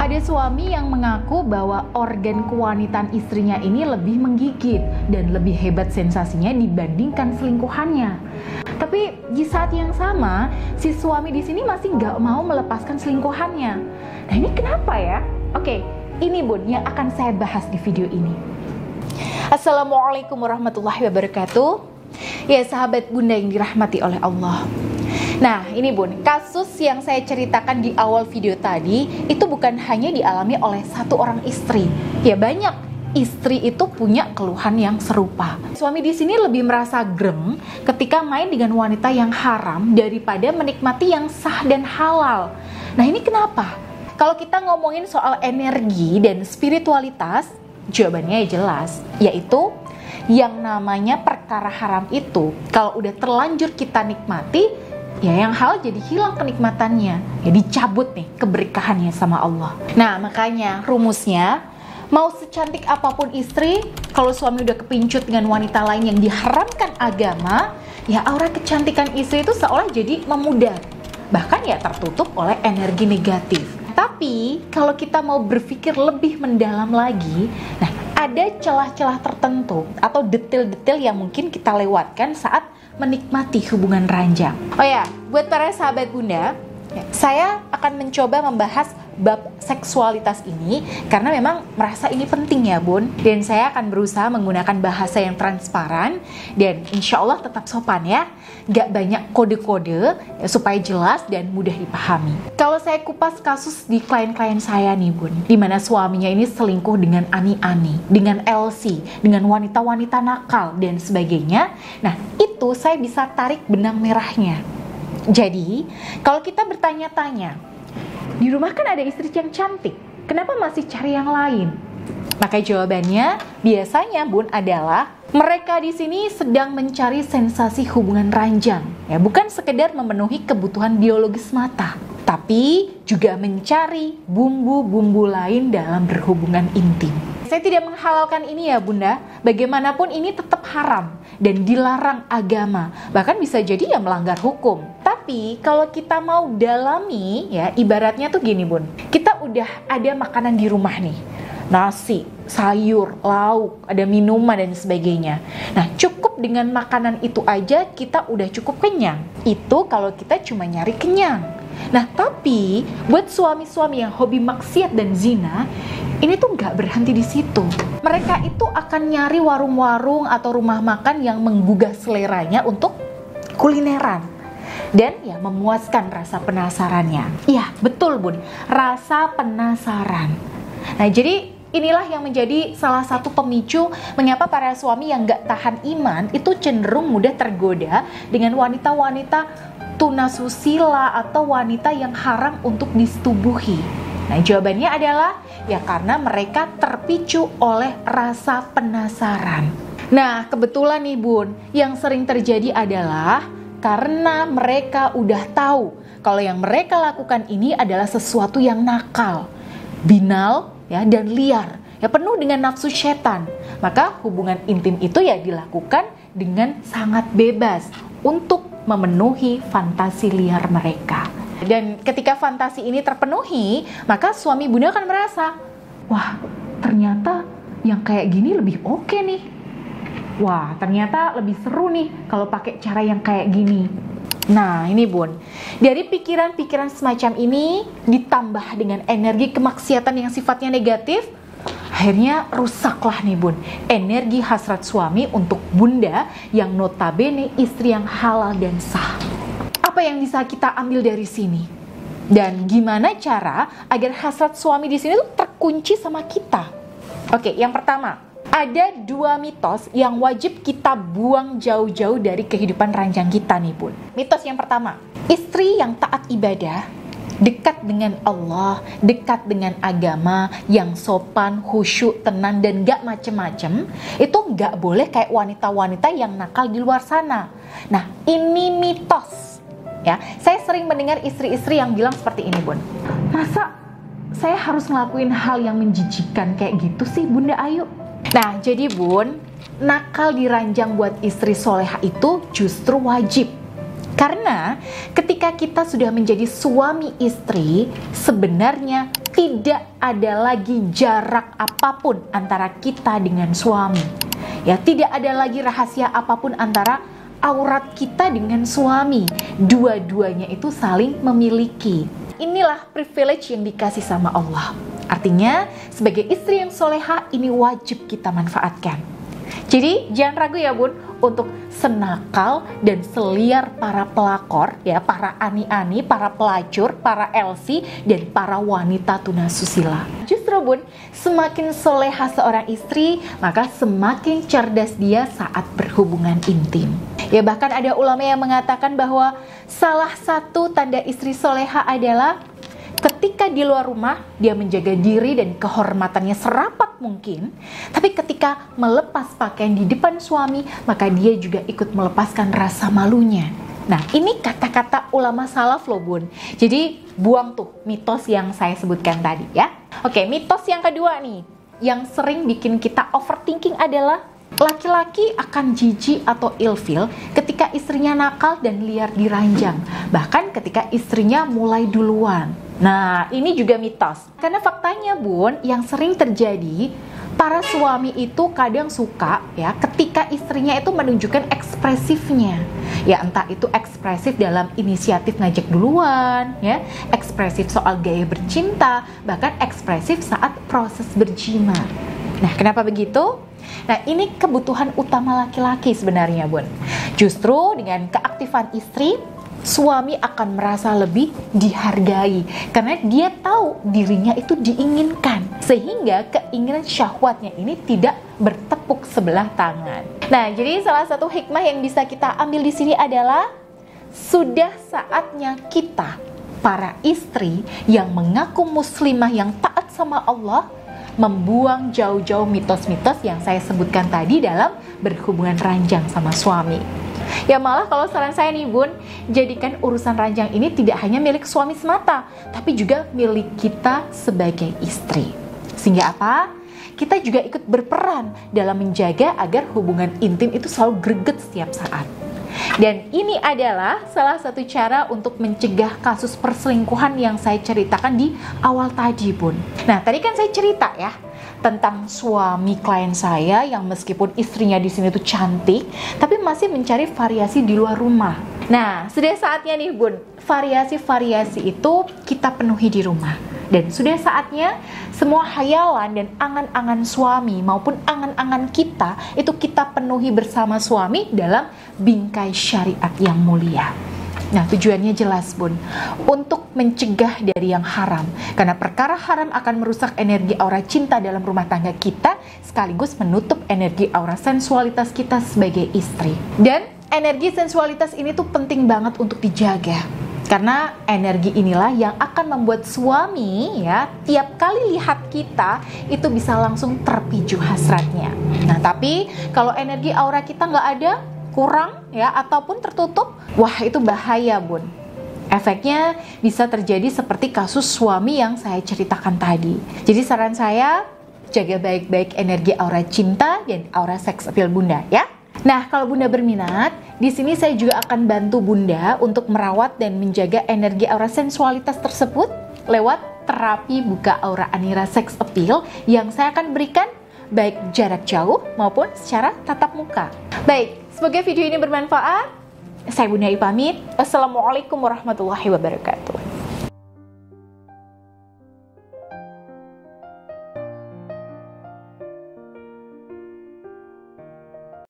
Ada suami yang mengaku bahwa organ kewanitaan istrinya ini lebih menggigit dan lebih hebat sensasinya dibandingkan selingkuhannya. Tapi di saat yang sama, si suami di sini masih nggak mau melepaskan selingkuhannya. Nah ini kenapa ya? Oke, ini Bun yang akan saya bahas di video ini. Assalamualaikum warahmatullahi wabarakatuh. Ya sahabat Bunda yang dirahmati oleh Allah. Nah ini Bun, kasus yang saya ceritakan di awal video tadi itu bukan hanya dialami oleh satu orang istri. Ya banyak istri itu punya keluhan yang serupa. Suami di sini lebih merasa grem ketika main dengan wanita yang haram daripada menikmati yang sah dan halal. Nah ini kenapa? Kalau kita ngomongin soal energi dan spiritualitas, jawabannya jelas, yaitu yang namanya perkara haram itu kalau udah terlanjur kita nikmati, ya yang hal jadi hilang kenikmatannya, ya dicabut nih keberkahannya sama Allah. Nah makanya rumusnya, mau secantik apapun istri, kalau suami udah kepincut dengan wanita lain yang diharamkan agama, ya aura kecantikan istri itu seolah jadi memudar, bahkan ya tertutup oleh energi negatif. Tapi kalau kita mau berpikir lebih mendalam lagi, nah ada celah-celah tertentu atau detail-detail yang mungkin kita lewatkan saat menikmati hubungan ranjang. Oh ya, buat para sahabat Bunda, saya akan mencoba membahas bab seksualitas ini karena memang merasa ini penting ya Bun. Dan saya akan berusaha menggunakan bahasa yang transparan dan insya Allah tetap sopan ya. Gak banyak kode-kode ya, supaya jelas dan mudah dipahami. Kalau saya kupas kasus di klien-klien saya nih Bun, dimana suaminya ini selingkuh dengan ani-ani, dengan LC, dengan wanita-wanita nakal dan sebagainya. Nah itu saya bisa tarik benang merahnya. Jadi kalau kita bertanya-tanya, di rumah kan ada istri yang cantik, kenapa masih cari yang lain? Maka jawabannya biasanya Bun adalah mereka di sini sedang mencari sensasi hubungan ranjang, ya bukan sekedar memenuhi kebutuhan biologis mata, tapi juga mencari bumbu-bumbu lain dalam berhubungan intim. Saya tidak menghalalkan ini ya Bunda, bagaimanapun ini tetap haram dan dilarang agama, bahkan bisa jadi ya melanggar hukum. Tapi kalau kita mau dalami ya, ibaratnya tuh gini Bun, kita udah ada makanan di rumah nih, nasi, sayur, lauk, ada minuman dan sebagainya. Nah cukup dengan makanan itu aja kita udah cukup kenyang. Itu kalau kita cuma nyari kenyang. Nah tapi buat suami-suami yang hobi maksiat dan zina, ini tuh nggak berhenti di situ. Mereka itu akan nyari warung-warung atau rumah makan yang menggugah seleranya untuk kulineran dan ya memuaskan rasa penasarannya. Iya betul Bun, rasa penasaran. Nah jadi inilah yang menjadi salah satu pemicu mengapa para suami yang nggak tahan iman itu cenderung mudah tergoda dengan wanita-wanita tunasusila atau wanita yang haram untuk disetubuhi. Nah jawabannya adalah ya karena mereka terpicu oleh rasa penasaran. Nah kebetulan nih Bun, yang sering terjadi adalah karena mereka udah tahu kalau yang mereka lakukan ini adalah sesuatu yang nakal, binal ya dan liar, ya penuh dengan nafsu setan. Maka hubungan intim itu ya dilakukan dengan sangat bebas untuk memenuhi fantasi liar mereka. Dan ketika fantasi ini terpenuhi, maka suami Bunda akan merasa, wah ternyata yang kayak gini lebih oke nih. Wah ternyata lebih seru nih kalau pakai cara yang kayak gini. Nah ini Bun, dari pikiran-pikiran semacam ini ditambah dengan energi kemaksiatan yang sifatnya negatif, akhirnya rusaklah nih Bun energi hasrat suami untuk Bunda yang notabene istri yang halal dan sah. Apa yang bisa kita ambil dari sini? Dan gimana cara agar hasrat suami di sini tuh terkunci sama kita? Oke, yang pertama, ada dua mitos yang wajib kita buang jauh-jauh dari kehidupan ranjang kita nih Bun. Mitos yang pertama, istri yang taat ibadah, dekat dengan Allah, dekat dengan agama, yang sopan, khusyuk, tenang, dan gak macem-macem, itu gak boleh kayak wanita-wanita yang nakal di luar sana. Nah, ini mitos. Ya, saya sering mendengar istri-istri yang bilang seperti ini Bun, masa saya harus ngelakuin hal yang menjijikan kayak gitu sih Bunda Ayu? Nah jadi Bun, nakal di ranjang buat istri soleha itu justru wajib. Karena ketika kita sudah menjadi suami istri, sebenarnya tidak ada lagi jarak apapun antara kita dengan suami. Ya, tidak ada lagi rahasia apapun antara aurat kita dengan suami. Dua-duanya itu saling memiliki. Inilah privilege yang dikasih sama Allah. Artinya, sebagai istri yang soleha, ini wajib kita manfaatkan. Jadi, jangan ragu ya bun, untuk senakal dan seliar para pelakor, ya, para ani-ani, para pelacur, para LC, dan para wanita tunasusila. Justru bun, semakin soleha seorang istri, maka semakin cerdas dia saat berhubungan intim. Ya, bahkan ada ulama yang mengatakan bahwa salah satu tanda istri soleha adalah ketika di luar rumah, dia menjaga diri dan kehormatannya serapat mungkin. Tapi ketika melepas pakaian di depan suami, maka dia juga ikut melepaskan rasa malunya. Nah, ini kata-kata ulama salaf loh bun. Jadi, buang tuh mitos yang saya sebutkan tadi ya. Oke, mitos yang kedua nih, yang sering bikin kita overthinking adalah laki-laki akan jijik atau ilfil ketika istrinya nakal dan liar di ranjang. Bahkan ketika istrinya mulai duluan. Nah, ini juga mitos. Karena faktanya bun, yang sering terjadi, para suami itu kadang suka ya ketika istrinya itu menunjukkan ekspresifnya. Ya, entah itu ekspresif dalam inisiatif ngajak duluan, ya, ekspresif soal gaya bercinta, bahkan ekspresif saat proses berjima. Nah, kenapa begitu? Nah, ini kebutuhan utama laki-laki sebenarnya bun. Justru dengan keaktifan istri, suami akan merasa lebih dihargai karena dia tahu dirinya itu diinginkan, sehingga keinginan syahwatnya ini tidak bertepuk sebelah tangan. Nah, jadi salah satu hikmah yang bisa kita ambil di sini adalah sudah saatnya kita, para istri yang mengaku muslimah yang taat sama Allah, membuang jauh-jauh mitos-mitos yang saya sebutkan tadi dalam berhubungan ranjang sama suami. Ya, malah kalau saran saya nih bun, jadikan urusan ranjang ini tidak hanya milik suami semata, tapi juga milik kita sebagai istri. Sehingga apa? Kita juga ikut berperan dalam menjaga agar hubungan intim itu selalu greget setiap saat. Dan ini adalah salah satu cara untuk mencegah kasus perselingkuhan yang saya ceritakan di awal tadi bun. Nah, tadi kan saya cerita ya tentang suami klien saya yang meskipun istrinya di sini tuh cantik, tapi masih mencari variasi di luar rumah. Nah, sudah saatnya nih bun, variasi-variasi itu kita penuhi di rumah. Dan sudah saatnya semua hayalan dan angan-angan suami maupun angan-angan kita itu kita penuhi bersama suami dalam bingkai syariat yang mulia. Nah, tujuannya jelas bun, untuk mencegah dari yang haram. Karena perkara haram akan merusak energi aura cinta dalam rumah tangga kita, sekaligus menutup energi aura sensualitas kita sebagai istri. Dan energi sensualitas ini tuh penting banget untuk dijaga. Karena energi inilah yang akan membuat suami ya tiap kali lihat kita itu bisa langsung terpicu hasratnya. Nah, tapi kalau energi aura kita nggak ada, kurang ya ataupun tertutup, wah itu bahaya bun. Efeknya bisa terjadi seperti kasus suami yang saya ceritakan tadi. Jadi saran saya, jaga baik-baik energi aura cinta dan aura seks appeal bunda ya. Nah, kalau bunda berminat, di sini saya juga akan bantu bunda untuk merawat dan menjaga energi aura sensualitas tersebut lewat terapi buka aura Anira Sex Appeal yang saya akan berikan baik jarak jauh maupun secara tatap muka. Baik, semoga video ini bermanfaat. Saya Bunda I pamit. Wassalamualaikum warahmatullahi wabarakatuh.